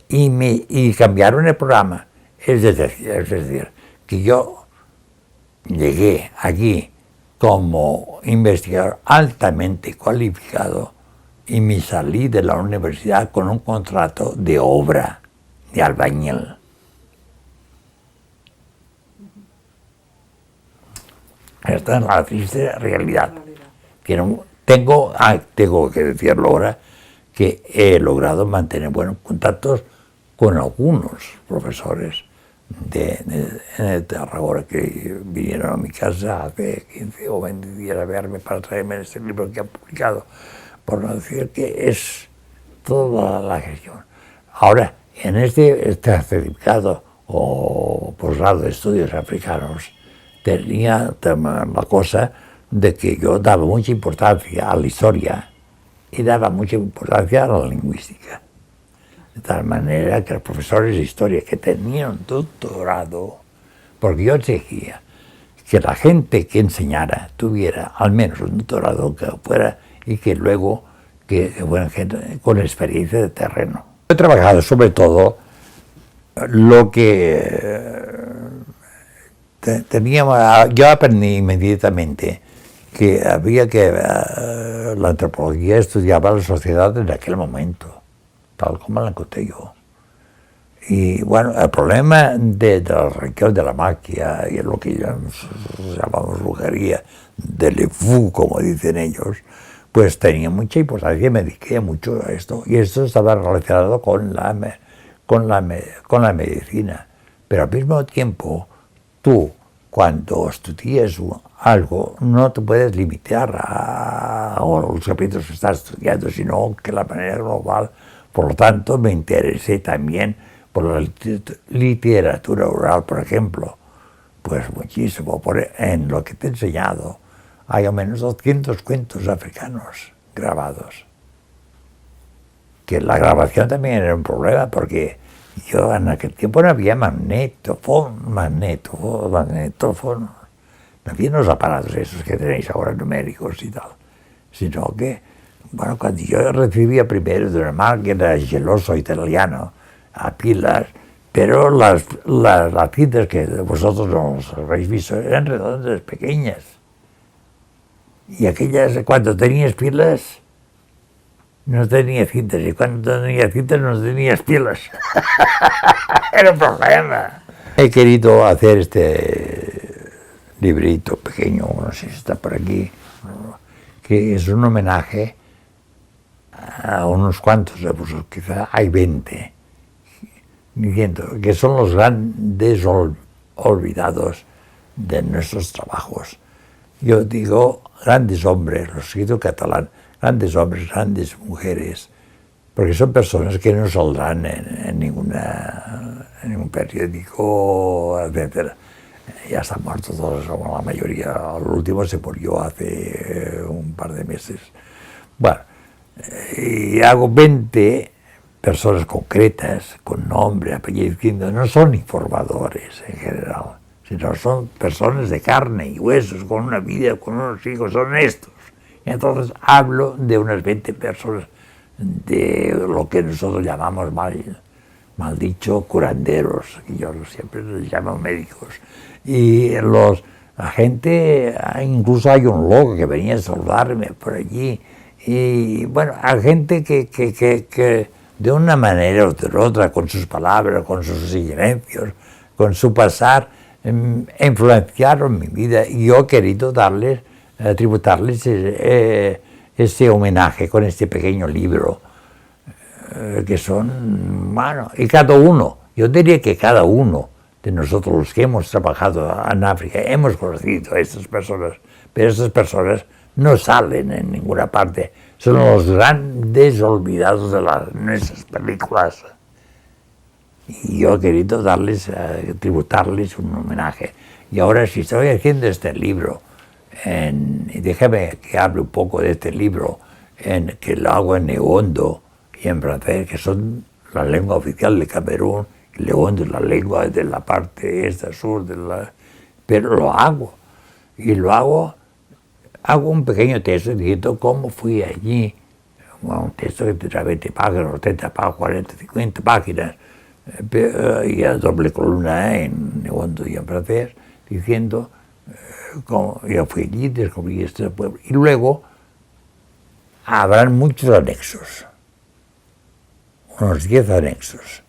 Y cambiaron el programa, es decir, que yo llegué aquí como investigador altamente cualificado y me salí de la universidad con un contrato de obra de albañil. Esta es la triste realidad. Que no, tengo que decirlo ahora, que he logrado mantener buenos contactos con algunos profesores de Tarragona que vinieron a mi casa hace 15 o 20 días a verme para traerme este libro que han publicado, por no decir que es toda la gestión. Ahora, en este certificado o posgrado de estudios africanos, tenía la cosa de que yo daba mucha importancia a la historia y daba mucha importancia a la lingüística. De tal manera que los profesores de historia que tenían doctorado, porque yo exigía que la gente que enseñara tuviera al menos un doctorado que fuera y que luego que fuera gente con experiencia de terreno. He trabajado sobre todo lo que yo aprendí inmediatamente que había que la antropología estudiaba la sociedad en aquel momento, tal como la encontré yo. Y bueno, el problema de la religión de la magia y lo que llamamos brujería, de Le Fou, como dicen ellos, pues tenía mucha importancia, me dediqué mucho a esto, y esto estaba relacionado con la medicina. Pero al mismo tiempo, tú, cuando estudias algo, no te puedes limitar a los capítulos que estás estudiando, sino que la manera global. Por lo tanto, me interesé también por la literatura oral, por ejemplo. Pues muchísimo. En lo que te he enseñado, hay al menos 200 cuentos africanos grabados. Que la grabación también era un problema, porque yo en aquel tiempo no había magnetófono, no había los aparatos esos que tenéis ahora numéricos y tal, sino que, bueno, cuando yo recibía primero de una máquina geloso italiano a pilas, pero las cintas que vosotros no habéis visto eran redondas, pequeñas, y aquellas, cuando tenías pilas, no tenía cintas, y cuando tenía cintas no tenías pilas. Era un problema. He querido hacer este librito pequeño, no sé si está por aquí, que es un homenaje a unos cuantos, pues quizá hay 20, diciendo que son los grandes olvidados de nuestros trabajos. Yo digo grandes hombres, lo he escrito en catalán, grandes hombres, grandes mujeres, porque son personas que no saldrán en ningún periódico, etc. Ya están muertos todos, como la mayoría. El último se murió hace un par de meses. Bueno, y hago 20 personas concretas, con nombre, apellido, no son informadores en general, sino son personas de carne y huesos, con una vida, con unos hijos honestos. Entonces hablo de unas 20 personas de lo que nosotros llamamos mal dicho curanderos, que yo siempre les llamo médicos. Y la gente, incluso hay un loco que venía a saludarme por allí. Y bueno, hay gente que de una manera o de otra, con sus palabras, con sus silencios, con su pasar, influenciaron mi vida, y yo he querido tributarles ese homenaje con este pequeño libro, que son, bueno, y cada uno, yo diría que cada uno de nosotros los que hemos trabajado en África hemos conocido a estas personas, pero estas personas no salen en ninguna parte, son los grandes olvidados de nuestras películas. Y yo he querido tributarles un homenaje. Y ahora, si estoy haciendo este libro, y déjame que hable un poco de este libro, que lo hago en neondo y en francés, que son la lengua oficial de Camerún. Leondo es la lengua de la parte sur, pero lo hago. y lo hago un pequeño texto diciendo cómo fui allí, un texto que tendrá 20 páginas, 30 páginas, 40, 50 páginas, y a doble columna en negondo y en francés, diciendo cómo yo fui allí, descubrí este pueblo. Y luego habrán muchos anexos, unos 10 anexos,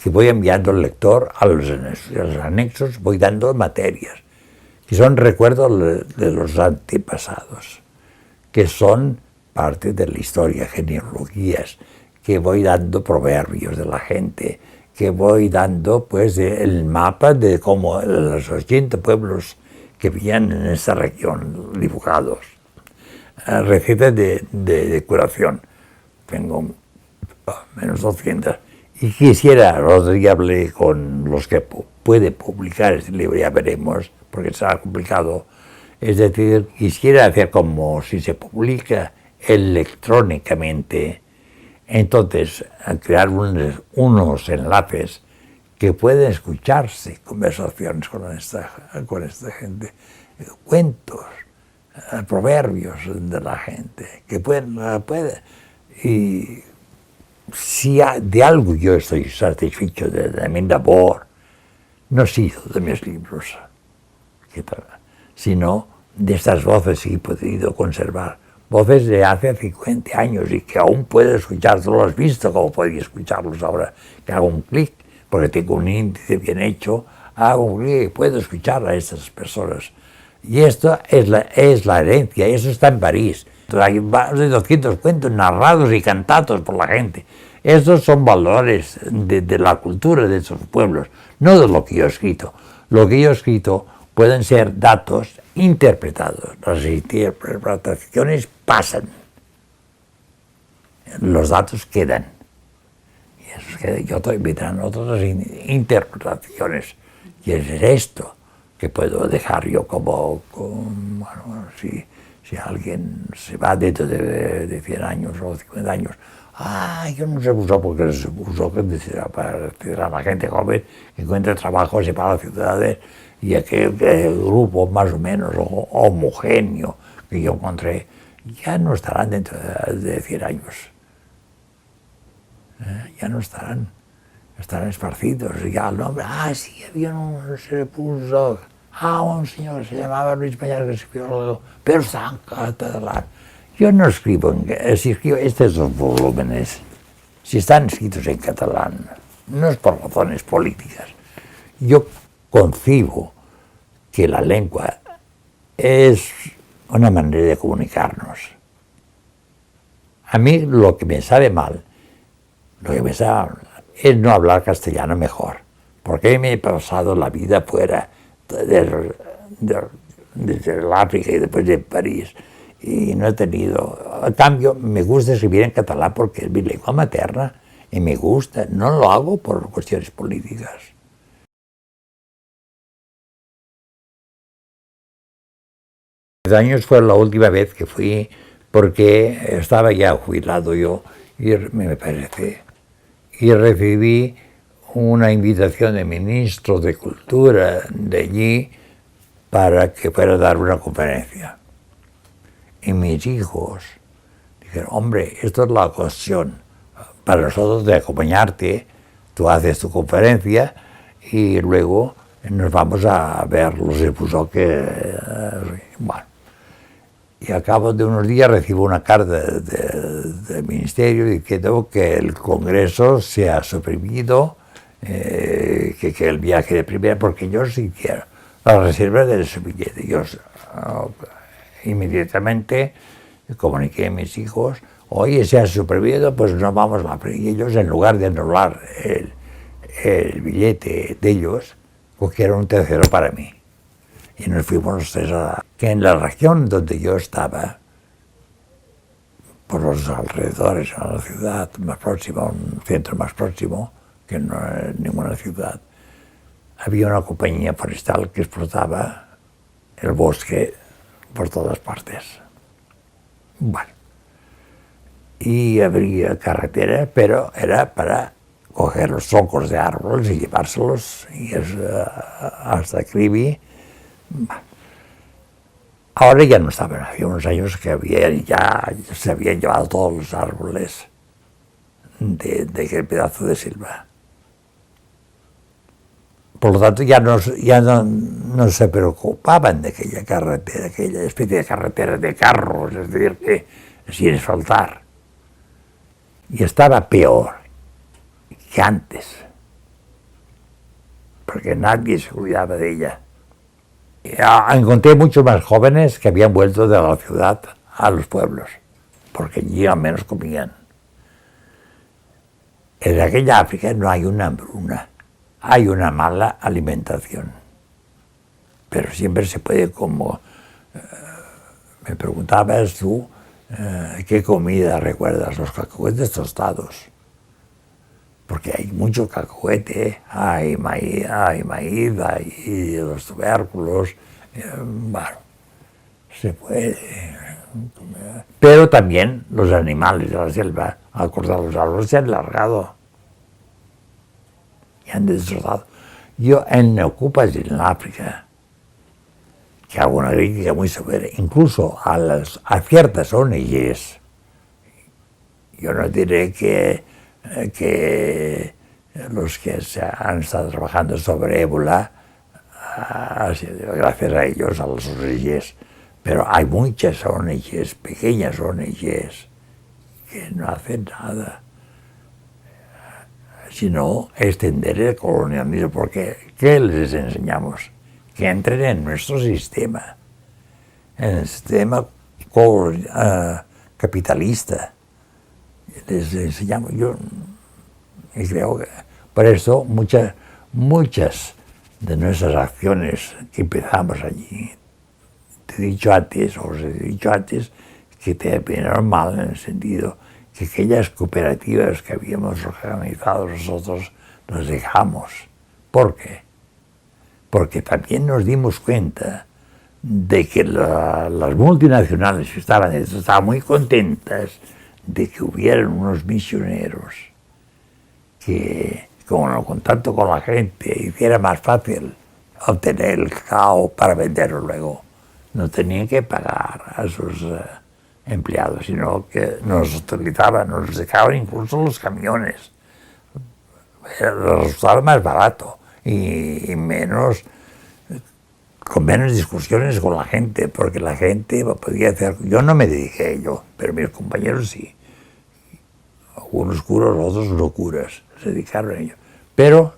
que voy enviando al lector a los anexos, voy dando materias, que son recuerdos de los antepasados, que son parte de la historia, genealogías, que voy dando proverbios de la gente, que voy dando pues el mapa de cómo los 80 pueblos que vivían en esta región dibujados, recetas de curación, tengo menos 200, y quisiera, otro día hablé con los que puede publicar este libro, ya veremos, porque será complicado, es decir, quisiera hacer como si se publica electrónicamente, entonces crear unos enlaces que pueden escucharse, conversaciones con esta gente, cuentos, proverbios de la gente, que pueden y si de algo yo estoy satisfecho de mi labor, no ha sido de mis libros, sino de estas voces que he podido conservar, voces de hace 50 años y que aún puedes escuchar, tú lo has visto como podéis escucharlos ahora, que hago un clic, porque tengo un índice bien hecho, hago un clic y puedo escuchar a estas personas. Y esto es la herencia, eso está en París. Hay más de 200 cuentos narrados y cantados por la gente. Estos son valores de la cultura de esos pueblos, no de lo que yo he escrito. Lo que yo he escrito pueden ser datos interpretados. Las interpretaciones pasan. Los datos quedan. Y eso queda. Yo estoy invitando otras interpretaciones. Y es esto que puedo dejar yo como bueno, si alguien se va dentro de 100 años o 50 años, yo no sé usar porque se usó que para decir a la gente joven que encuentre trabajo, se para las ciudades, y aquel grupo más o menos homogéneo que yo encontré, ya no estarán dentro de 100 años. Ya no estarán esparcidos, y ya el nombre, sí, había se le puso, un señor se llamaba Luis Mañar que escribió, pero está en catalán. Yo no escribo, si escribo estos dos volúmenes, si están escritos en catalán, no es por razones políticas. Yo concibo que la lengua es una manera de comunicarnos. A mí lo que me sabe mal, es no hablar castellano mejor, porque me he pasado la vida fuera desde el África y después de París, y no he tenido. En cambio, me gusta escribir en catalán porque es mi lengua materna y me gusta, no lo hago por cuestiones políticas. Años fue la última vez que fui, porque estaba ya jubilado yo, y me parece, y recibí una invitación del ministro de Cultura de allí para que fuera a dar una conferencia. Y mis hijos dijeron, hombre, esto es la ocasión para nosotros de acompañarte, tú haces tu conferencia y luego nos vamos a ver los expulsó bueno. Y a cabo de unos días recibo una carta del ministerio diciendo que el Congreso se ha suprimido, que el viaje de primera, porque yo sí quiero la reserva de su billete. Yo inmediatamente comuniqué a mis hijos, oye, se ha suprimido, pues no vamos a la. Y ellos, en lugar de anular el billete de ellos, cogieron un tercero para mí. Y nos fuimos los tres que en la región donde yo estaba, por los alrededores, a la ciudad más próxima, un centro más próximo, que no es ninguna ciudad, había una compañía forestal que explotaba el bosque por todas partes. Bueno, y habría carretera, pero era para coger los troncos de árboles y llevárselos hasta Cribi. Ahora ya no estaban, había unos años que ya se habían llevado todos los árboles de aquel pedazo de selva. Por lo tanto, ya no se preocupaban de aquella carretera, aquella especie de carretera de carros, es decir, que sin asfaltar. Y estaba peor que antes, porque nadie se cuidaba de ella. Encontré muchos más jóvenes que habían vuelto de la ciudad a los pueblos, porque allí al menos comían. En aquella África no hay una hambruna, hay una mala alimentación. Pero siempre se puede, como me preguntabas tú, ¿qué comida recuerdas? Los cacahuetes tostados. Porque hay mucho cacahuete, hay maíz, hay los tubérculos, bueno, se puede comer. Pero también los animales de la selva, al cortar los árboles, se han largado y han destrozado. Yo en Ocupas y en África, que hago una crítica muy severa, incluso a ciertas ONGs, yo no diré que los que han estado trabajando sobre ébola, gracias a ellos, a las ONGs, pero hay muchas ONGs, pequeñas ONGs, que no hacen nada, sino extender el colonialismo, porque ¿qué les enseñamos? Que entren en nuestro sistema, en el sistema capitalista. Les enseñamos, yo creo que por eso muchas de nuestras acciones que empezamos allí, os he dicho antes, que te vinieron mal en el sentido que aquellas cooperativas que habíamos organizado nosotros las dejamos. ¿Por qué? Porque también nos dimos cuenta de que las multinacionales que estaban muy contentas de que hubieran unos misioneros que, con el contacto con la gente, hiciera más fácil obtener el cacao para venderlo luego. No tenían que pagar a sus empleados, sino que nos utilizaban, nos dejaban incluso los camiones. Resultaba más barato y con menos discusiones con la gente, porque la gente podía hacer. Yo no me dediqué a ello, pero mis compañeros sí. Algunos curas, otros no curas, se dedicaron a ello. Pero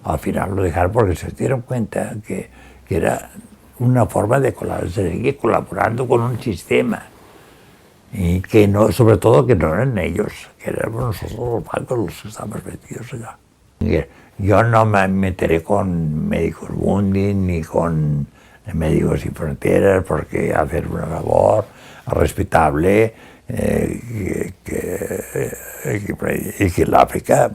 al final lo dejaron porque se dieron cuenta que era una forma de seguir colaborando con un sistema. Y que no, sobre todo que no eran ellos, que éramos nosotros los bancos los que estábamos metidos allá. Yo no me meteré con Médicos Mundi ni con Médicos Sin Fronteras, porque hacer una labor respetable y que el África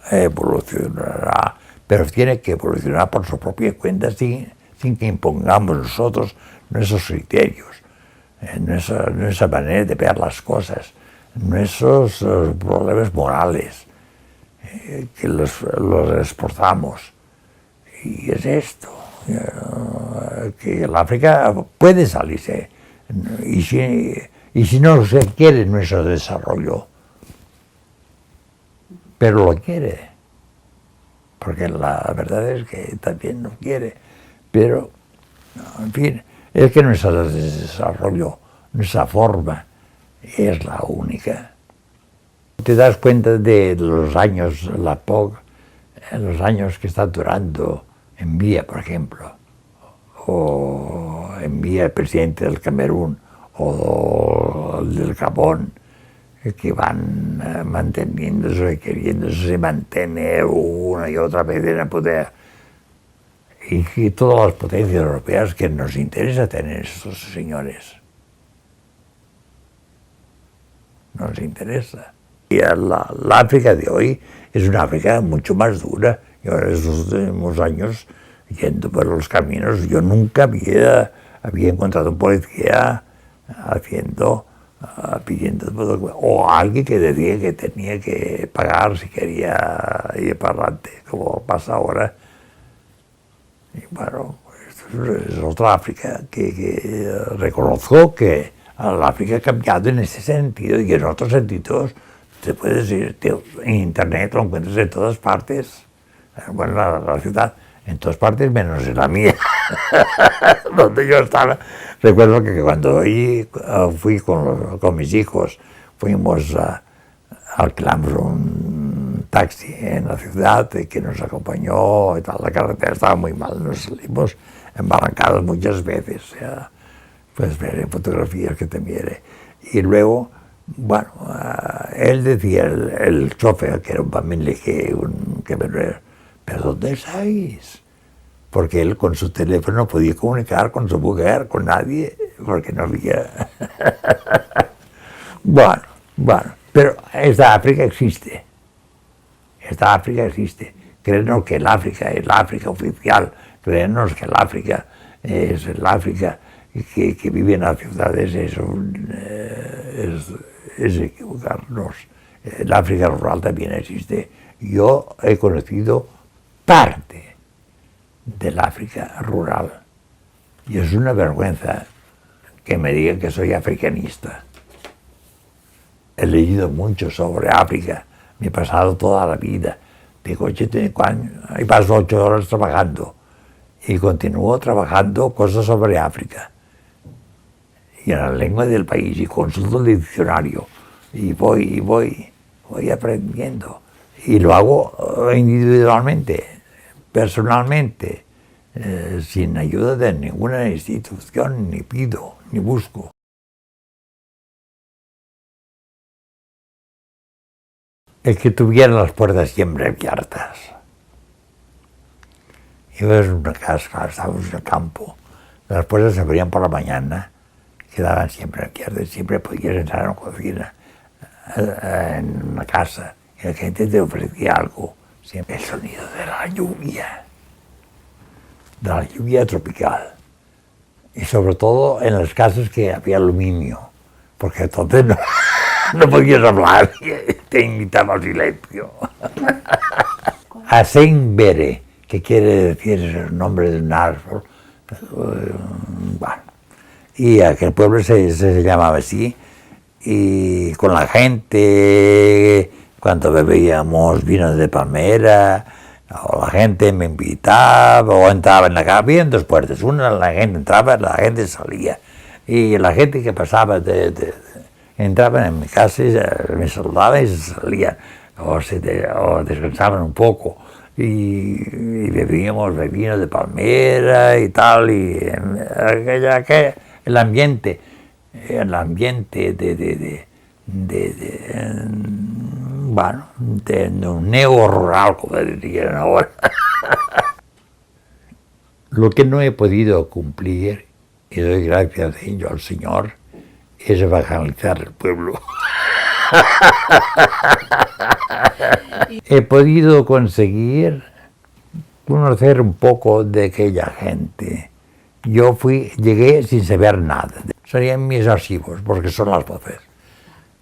evolucionará, pero tiene que evolucionar por su propia cuenta sin que impongamos nosotros nuestros criterios, nuestra manera de ver las cosas, nuestros problemas morales, que los exportamos. Y es esto, que el África puede salirse, y si no se quiere nuestro desarrollo, pero lo quiere, porque la verdad es que también lo quiere, pero, en fin, es que nuestro desarrollo, nuestra forma, es la única. Te das cuenta de los años, la POC, los años que está durando en vía, por ejemplo, o en vía el presidente del Camerún, o el del Gabón, que van manteniéndose y queriéndose mantener una y otra vez en el poder. Y todas las potencias europeas que nos interesa tener estos señores. Nos interesa. Y la África de hoy es una África mucho más dura. Yo en estos últimos años, yendo por los caminos, yo nunca había encontrado un policía pidiendo, o alguien que decía que tenía que pagar si quería ir para adelante, como pasa ahora. Y bueno, es otra África que reconozco que la África ha cambiado en ese sentido y en otros sentidos. Se puede decir, en internet lo encuentras en todas partes. Bueno, la ciudad, en todas partes, menos en la mía, donde yo estaba. Recuerdo que cuando fui con mis hijos, fuimos alquilamos un taxi en la ciudad que nos acompañó y tal. La carretera estaba muy mal, nos salimos embarrancados muchas veces. Puedes ver en fotografías que te mire. Y luego, bueno, él decía, el chofer, que era un familia que ¿pero dónde estáis? Porque él con su teléfono no podía comunicar con su mujer, con nadie, porque no había... Bueno, pero esta África existe. Esta África existe. Créenos que el África es la África oficial. Créenos que el África es el África que vive en las ciudades. Es equivocarnos. El África rural también existe. Yo he conocido parte del África rural y es una vergüenza que me digan que soy africanista. He leído mucho sobre África, me he pasado toda la vida. Tengo 85 años y paso 8 horas trabajando y continúo trabajando cosas sobre África y en la lengua del país y consulto el diccionario y voy aprendiendo y lo hago individualmente, personalmente, sin ayuda de ninguna institución, ni pido, ni busco. El que tuviera las puertas siempre abiertas. Ibas a una casa, estábamos en el campo, las puertas se abrían por la mañana, quedaban siempre abiertas, siempre podías entrar en la cocina, en una casa, y la gente te ofrecía algo. Siempre el sonido de la lluvia tropical. Y sobre todo en las casas que había aluminio, porque entonces no podías hablar, te invitaba al silencio. Asenbere, que quiere decir el nombre de un árbol. Bueno, y aquel pueblo se llamaba así, y con la gente, cuando bebíamos vino de palmera, o la gente me invitaba, o entraba en la casa, había dos puertas, una la gente entraba, la gente salía, y la gente que pasaba entraban en mi casa y me saludaban y se salían, o descansaban un poco, y bebíamos vino de palmera y tal, y el ambiente de un neo rural, como dirían ahora. Lo que no he podido cumplir, y doy gracias de ello al Señor, es evangelizar el pueblo. He podido conseguir conocer un poco de aquella gente. Llegué sin saber nada. Serían mis archivos, porque son las voces.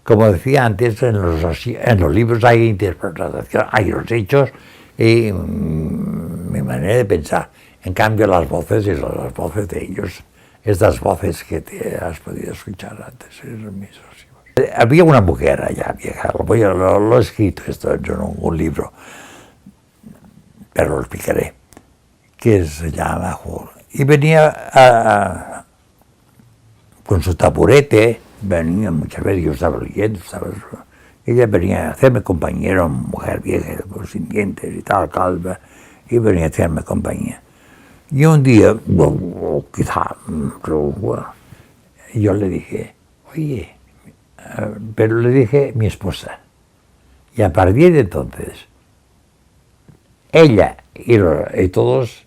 Como decía antes, en los libros hay interpretación, hay los hechos y mi manera de pensar. En cambio, las voces y las voces de ellos, estas voces que te has podido escuchar antes, eran mis archivos. Había una mujer allá vieja, lo he escrito esto en un libro, pero lo explicaré, que se llama Juan. Y venía con su taburete, venía muchas veces, yo estaba leyendo, ella venía a hacerme compañía, una mujer vieja, sin dientes y tal, calva, y venía a hacerme compañía. Y un día, yo le dije, oye, pero le dije mi esposa. Y a partir de entonces, ella y todos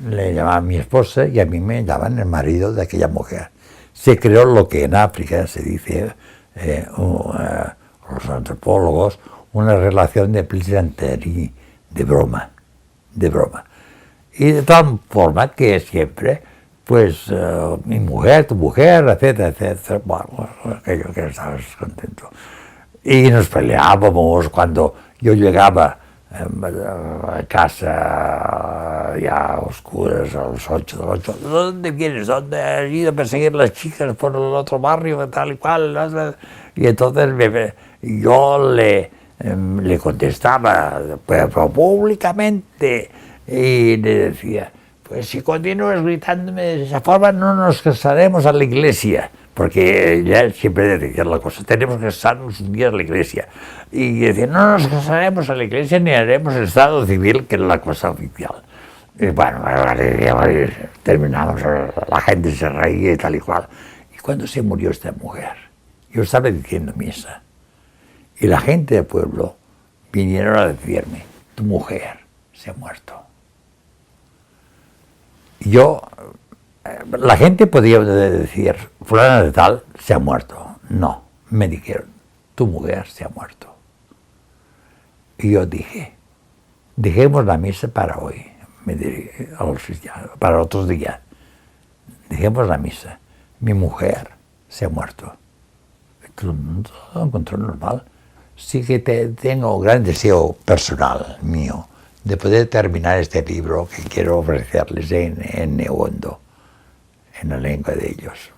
le llamaban mi esposa y a mí me llamaban el marido de aquella mujer. Se creó lo que en África se dice, los antropólogos, una relación de plaisanterie, de broma. Y de tal forma que siempre, pues, mi mujer, tu mujer, etcétera, etcétera, bueno, aquello que estabas contento. Y nos peleábamos cuando yo llegaba a casa ya a oscuras, a las 8 de la noche. ¿Dónde vienes? ¿Dónde has ido a perseguir a las chicas por el otro barrio, tal y cual? Y entonces yo le contestaba pero públicamente y le decía, pues si continúas gritándome de esa forma no nos casaremos a la iglesia, porque ya siempre decía la cosa, tenemos que casarnos un día a la iglesia. Y decía, no nos casaremos a la iglesia ni haremos el estado civil, que es la cosa oficial. Y bueno, terminamos, la gente se reía y tal y cual. Y cuando se murió esta mujer, yo estaba diciendo misa, y la gente del pueblo vinieron a decirme, tu mujer se ha muerto. Yo, la gente podía decir, fulana de tal se ha muerto. No, me dijeron, tu mujer se ha muerto. Y yo dije, dejemos la misa para hoy, me diré a los cristianos, para otros días. Dejemos la misa, mi mujer se ha muerto. Todo lo encontró normal. Sí que tengo un gran deseo personal mío de poder terminar este libro que quiero ofrecerles en Neondo, en la lengua de ellos.